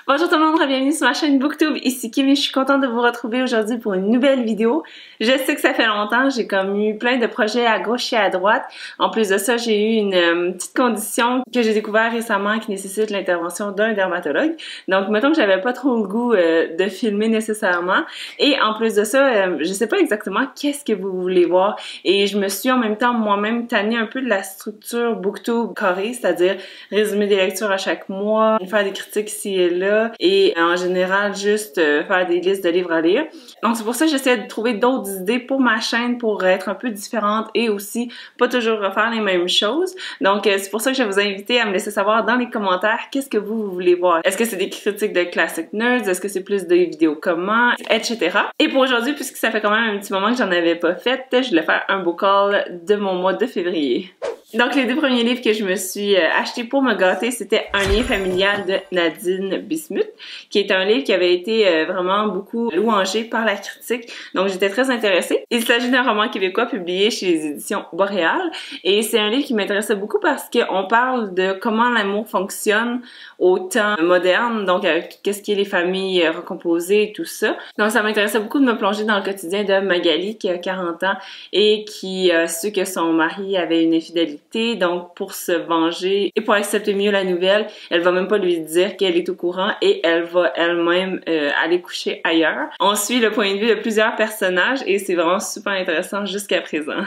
Bonjour tout le monde, bienvenue sur ma chaîne Booktube, ici Kim et je suis contente de vous retrouver aujourd'hui pour une nouvelle vidéo. Je sais que ça fait longtemps, j'ai comme eu plein de projets à gauche et à droite. En plus de ça, j'ai eu une petite condition que j'ai découvert récemment qui nécessite l'intervention d'un dermatologue. Donc mettons que j'avais pas trop le goût de filmer nécessairement. Et en plus de ça, je sais pas exactement qu'est-ce que vous voulez voir. Et je me suis en même temps moi-même tannée un peu de la structure Booktube carrée, c'est-à-dire résumer des lectures à chaque mois, faire des critiques ici et là, et en général juste faire des listes de livres à lire. Donc c'est pour ça que j'essaie de trouver d'autres idées pour ma chaîne pour être un peu différente et aussi pas toujours refaire les mêmes choses. Donc c'est pour ça que je vais vous inviter à me laisser savoir dans les commentaires qu'est-ce que vous voulez voir. Est-ce que c'est des critiques de classic nerds? Est-ce que c'est plus des vidéos comment? Etc. Et pour aujourd'hui, puisque ça fait quand même un petit moment que j'en avais pas fait, je voulais faire un book haul de mon mois de février. Donc, les deux premiers livres que je me suis achetés pour me gâter, c'était Un lien familial de Nadine Bismuth, qui est un livre qui avait été vraiment beaucoup louangé par la critique. Donc, j'étais très intéressée. Il s'agit d'un roman québécois publié chez les éditions Boréal. Et c'est un livre qui m'intéressait beaucoup parce qu'on parle de comment l'amour fonctionne au temps moderne, donc qu'est-ce qui est les familles recomposées et tout ça. Donc, ça m'intéressait beaucoup de me plonger dans le quotidien de Magali, qui a 40 ans et qui a su que son mari avait une infidélité. Donc, pour se venger et pour accepter mieux la nouvelle, elle va même pas lui dire qu'elle est au courant et elle va elle-même aller coucher ailleurs. On suit le point de vue de plusieurs personnages et c'est vraiment super intéressant jusqu'à présent.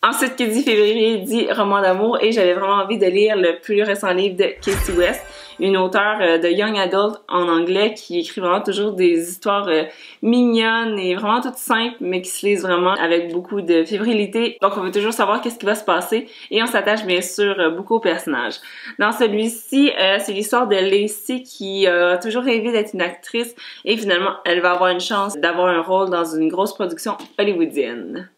Ensuite, qui dit février dit roman d'amour et j'avais vraiment envie de lire le plus récent livre de Casey West, une auteure de young adult en anglais qui écrit vraiment toujours des histoires mignonnes et vraiment toutes simples mais qui se lisent vraiment avec beaucoup de fébrilité. Donc on veut toujours savoir qu'est-ce qui va se passer et on s'attache bien sûr beaucoup aux personnages. Dans celui-ci, c'est l'histoire de Lacey qui a toujours rêvé d'être une actrice et finalement elle va avoir une chance d'avoir un rôle dans une grosse production hollywoodienne.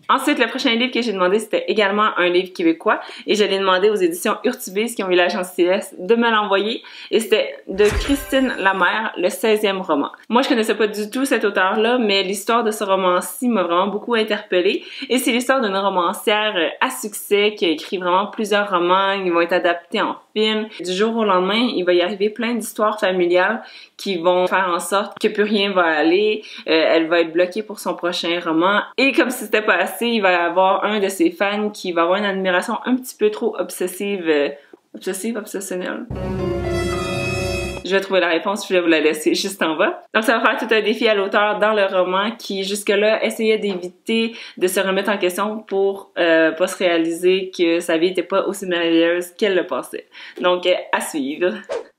Ensuite, le prochain livre que j'ai demandé, c'était également un livre québécois et je l'ai demandé aux éditions Urtubise qui ont eu la gentillesse de me l'envoyer et c'était de Christine Lamère, le 16e roman. Moi, je connaissais pas du tout cet auteur-là, mais l'histoire de ce roman-ci m'a vraiment beaucoup interpellée et c'est l'histoire d'une romancière à succès qui a écrit vraiment plusieurs romans, ils vont être adaptés en film. Du jour au lendemain, il va y arriver plein d'histoires familiales qui vont faire en sorte que plus rien va aller, elle va être bloquée pour son prochain roman et comme si c'était pas assez, il va y avoir un de ses fans qui va avoir une admiration un petit peu trop obsessionnelle. Je vais trouver la réponse, je vais vous la laisser juste en bas. Donc ça va faire tout un défi à l'auteur dans le roman qui jusque-là essayait d'éviter de se remettre en question pour pas se réaliser que sa vie était pas aussi merveilleuse qu'elle le pensait. Donc à suivre.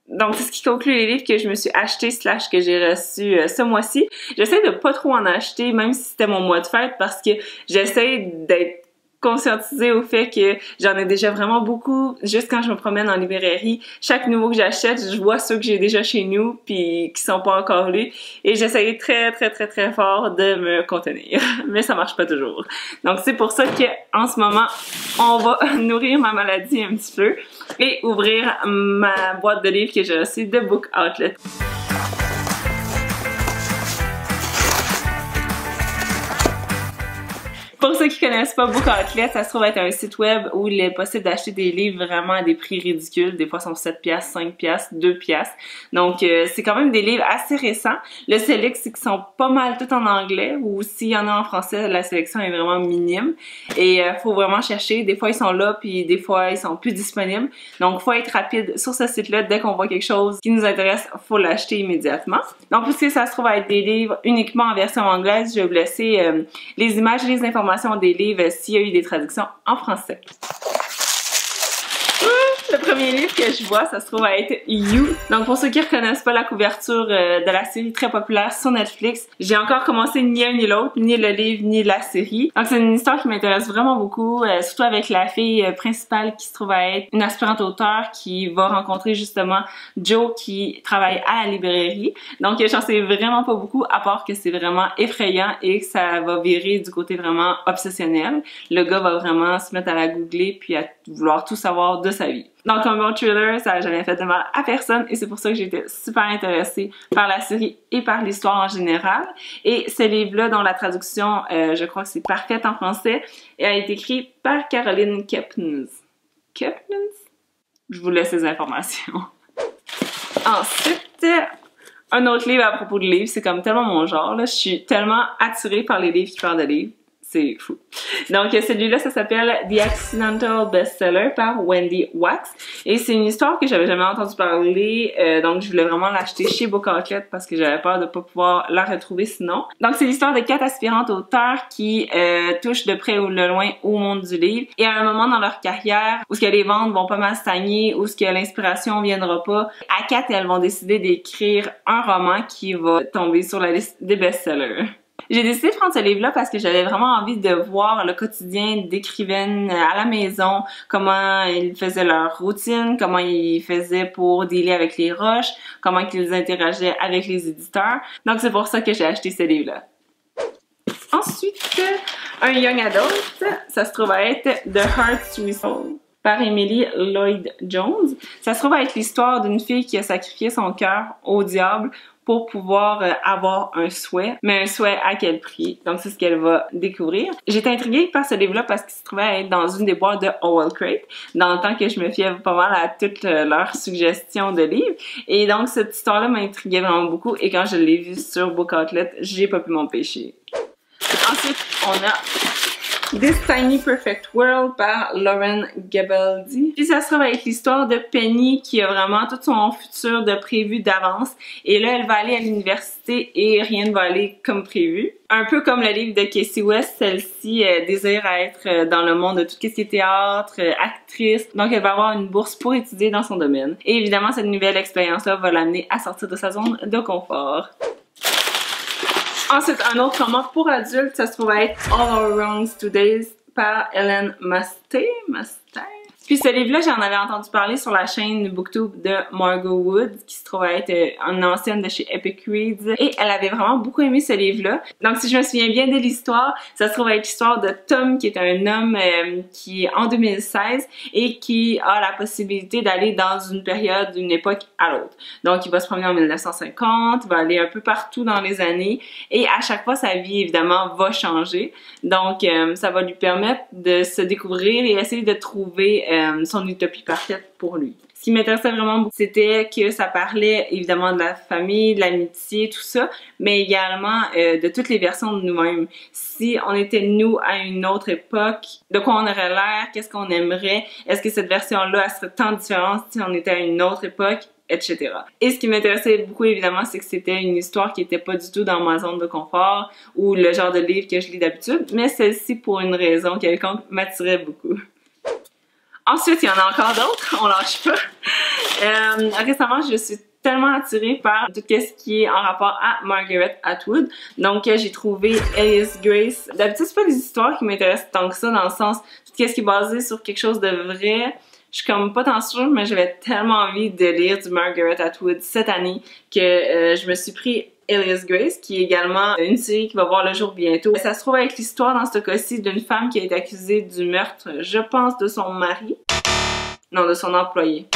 Donc, c'est ce qui conclut les livres que je me suis acheté / que j'ai reçus ce mois-ci. J'essaie de pas trop en acheter, même si c'était mon mois de fête, parce que j'essaie d'être conscientisée au fait que j'en ai déjà vraiment beaucoup. Juste quand je me promène en librairie, chaque nouveau que j'achète, je vois ceux que j'ai déjà chez nous puis qui sont pas encore lus et j'essaie très fort de me contenir. Mais ça marche pas toujours. Donc c'est pour ça que en ce moment, on va nourrir ma maladie un petit peu et ouvrir ma boîte de livres que j'ai reçue de Book Outlet. Pour ceux qui connaissent pas Book Outlet, ça se trouve être un site web où il est possible d'acheter des livres vraiment à des prix ridicules. Des fois, ils sont 7 piastres, 5 piastres, 2 piastres. Donc, c'est quand même des livres assez récents. Le select, c'est qu'ils sont pas mal tout en anglais ou s'il y en a en français, la sélection est vraiment minime. Et faut vraiment chercher. Des fois, ils sont là puis des fois, ils sont plus disponibles. Donc, faut être rapide sur ce site-là. Dès qu'on voit quelque chose qui nous intéresse, faut l'acheter immédiatement. Donc, puisque ça se trouve être des livres uniquement en version anglaise, je vais vous laisser les images et les informations des livres s'il y a eu des traductions en français. Le premier livre que je vois, ça se trouve à être You. Donc pour ceux qui reconnaissent pas la couverture de la série très populaire sur Netflix, j'ai encore commencé ni un ni l'autre, ni le livre ni la série. Donc c'est une histoire qui m'intéresse vraiment beaucoup, surtout avec la fille principale qui se trouve à être une aspirante auteure qui va rencontrer justement Joe qui travaille à la librairie. Donc j'en sais vraiment pas beaucoup à part que c'est vraiment effrayant et que ça va virer du côté vraiment obsessionnel. Le gars va vraiment se mettre à la googler puis à vouloir tout savoir de sa vie. Donc un bon thriller, ça n'a jamais fait de mal à personne et c'est pour ça que j'étais super intéressée par la série et par l'histoire en général. Et ce livre-là, dont la traduction, je crois que c'est parfaite en français, et a été écrit par Caroline Kepnes. Kepnes? Je vous laisse les informations. Ensuite, un autre livre à propos de livres, c'est comme tellement mon genre, là. Je suis tellement attirée par les livres qui parlent de livres. C'est fou. Donc, celui-là, ça s'appelle The Accidental Bestseller par Wendy Wax. Et c'est une histoire que j'avais jamais entendu parler. Donc, je voulais vraiment l'acheter chez Book Outlet parce que j'avais peur de pas pouvoir la retrouver sinon. Donc, c'est l'histoire de 4 aspirantes auteurs qui touchent de près ou de loin au monde du livre. Et à un moment dans leur carrière, où ce que les ventes vont pas mal stagner, où ce que l'inspiration viendra pas, à 4, elles vont décider d'écrire un roman qui va tomber sur la liste des best-sellers. J'ai décidé de prendre ce livre-là parce que j'avais vraiment envie de voir le quotidien d'écrivaines à la maison, comment ils faisaient leur routine, comment ils faisaient pour dealer avec les rushs, comment ils interagissaient avec les éditeurs. Donc c'est pour ça que j'ai acheté ce livre-là. Ensuite, un young adult, ça se trouve à être The Heart's Whistle par Emily Lloyd Jones. Ça se trouve à être l'histoire d'une fille qui a sacrifié son cœur au diable pour pouvoir avoir un souhait, mais un souhait à quel prix? Donc c'est ce qu'elle va découvrir. J'étais intriguée par ce livre-là parce qu'il se trouvait à être dans une des boîtes de Howell Crate, dans le temps que je me fiais pas mal à toutes leurs suggestions de livres. Et donc cette histoire-là m'intriguait vraiment beaucoup et quand je l'ai vue sur Book Outlet, j'ai pas pu m'empêcher. Ensuite, on a This Tiny Perfect World par Lauren Gabaldi. Puis ça se trouve avec l'histoire de Penny qui a vraiment tout son futur de prévu d'avance. Et là, elle va aller à l'université et rien ne va aller comme prévu. Un peu comme le livre de Casey West, celle-ci désire être dans le monde de tout ce qui est théâtre, actrice. Donc elle va avoir une bourse pour étudier dans son domaine. Et évidemment, cette nouvelle expérience-là va l'amener à sortir de sa zone de confort. Ensuite, un autre roman pour adultes, ça se trouve à être All Our Wrongs Today par Ellen Mastey. Puis ce livre-là, j'en avais entendu parler sur la chaîne BookTube de Margot Wood, qui se trouve à être une ancienne de chez Epic Reads. Et elle avait vraiment beaucoup aimé ce livre-là. Donc si je me souviens bien de l'histoire, ça se trouve à être l'histoire de Tom, qui est un homme qui est en 2016 et qui a la possibilité d'aller dans une période, d'une époque à l'autre. Donc il va se promener en 1950, il va aller un peu partout dans les années et à chaque fois, sa vie, évidemment, va changer. Donc ça va lui permettre de se découvrir et essayer de trouver son utopie parfaite pour lui. Ce qui m'intéressait vraiment beaucoup, c'était que ça parlait évidemment de la famille, de l'amitié, tout ça, mais également de toutes les versions de nous-mêmes. Si on était nous à une autre époque, de quoi on aurait l'air, qu'est-ce qu'on aimerait, est-ce que cette version-là serait tant différente si on était à une autre époque, etc. Et ce qui m'intéressait beaucoup, évidemment, c'est que c'était une histoire qui était pas du tout dans ma zone de confort ou le genre de livre que je lis d'habitude, mais celle-ci, pour une raison quelconque, m'attirait beaucoup. Ensuite, il y en a encore d'autres, on lâche pas. Récemment, je suis tellement attirée par tout ce qui est en rapport à Margaret Atwood. Donc, j'ai trouvé Alice Grace. D'habitude, c'est pas des histoires qui m'intéressent tant que ça, dans le sens, tout ce qui est basé sur quelque chose de vrai. Je suis comme pas tant sûre, mais j'avais tellement envie de lire du Margaret Atwood cette année que je me suis pris Alice Grace, qui est également une série qui va voir le jour bientôt. Ça se trouve avec l'histoire, dans ce cas-ci, d'une femme qui a été accusée du meurtre, je pense, de son mari. Non, de son employé.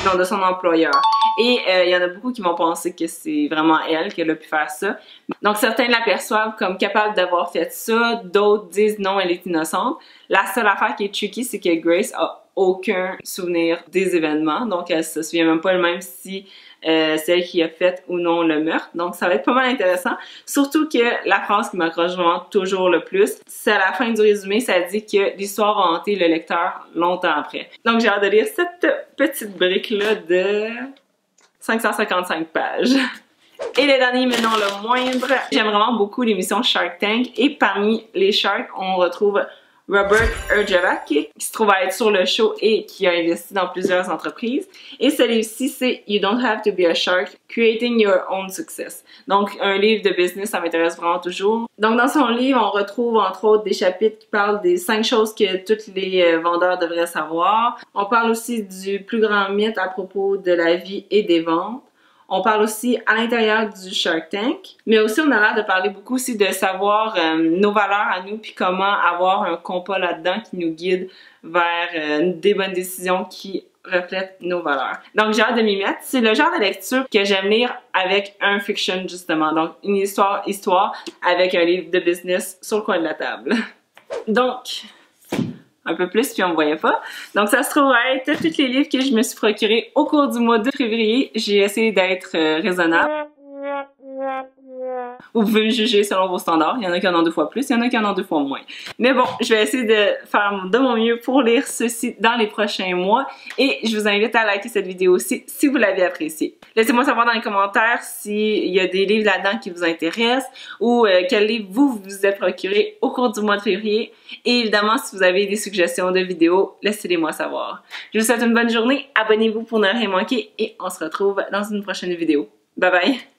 Non, de son employeur. Et il y en a beaucoup qui m'ont pensé que c'est vraiment elle qui a pu faire ça. Donc certains l'aperçoivent comme capable d'avoir fait ça, d'autres disent non, elle est innocente. La seule affaire qui est tricky, c'est que Grace a aucun souvenir des événements, donc elle se souvient même pas elle-même si c'est elle qui a fait ou non le meurtre. Donc ça va être pas mal intéressant. Surtout que la phrase qui m'accroche vraiment toujours le plus, c'est à la fin du résumé, ça dit que l'histoire va hanter le lecteur longtemps après. Donc j'ai hâte de lire cette petite brique-là de 555 pages. Et le dernier, mais non le moindre, j'aime vraiment beaucoup l'émission Shark Tank et parmi les Sharks, on retrouve Robert Herjavec, qui se trouve à être sur le show et qui a investi dans plusieurs entreprises. Et ce livre-ci, c'est You Don't Have to Be a Shark, Creating Your Own Success. Donc, un livre de business, ça m'intéresse vraiment toujours. Donc, dans son livre, on retrouve entre autres des chapitres qui parlent des 5 choses que tous les vendeurs devraient savoir. On parle aussi du plus grand mythe à propos de la vie et des ventes. On parle aussi à l'intérieur du Shark Tank, mais aussi on a l'air de parler beaucoup aussi de savoir nos valeurs à nous puis comment avoir un compas là-dedans qui nous guide vers des bonnes décisions qui reflètent nos valeurs. Donc j'ai hâte de m'y mettre. C'est le genre de lecture que j'aime lire avec un fiction justement, donc une histoire avec un livre de business sur le coin de la table. Donc, un peu plus puis on me voyait pas. Donc ça se trouve à être tous les livres que je me suis procurés au cours du mois de février. J'ai essayé d'être raisonnable. Vous pouvez me juger selon vos standards. Il y en a qui en ont 2 fois plus, il y en a qui en ont 2 fois moins. Mais bon, je vais essayer de faire de mon mieux pour lire ceci dans les prochains mois. Et je vous invite à liker cette vidéo aussi si vous l'avez appréciée. Laissez-moi savoir dans les commentaires s'il y a des livres là-dedans qui vous intéressent ou quel livre vous vous êtes procuré au cours du mois de février. Et évidemment, si vous avez des suggestions de vidéos, laissez-les-moi savoir. Je vous souhaite une bonne journée, abonnez-vous pour ne rien manquer et on se retrouve dans une prochaine vidéo. Bye bye!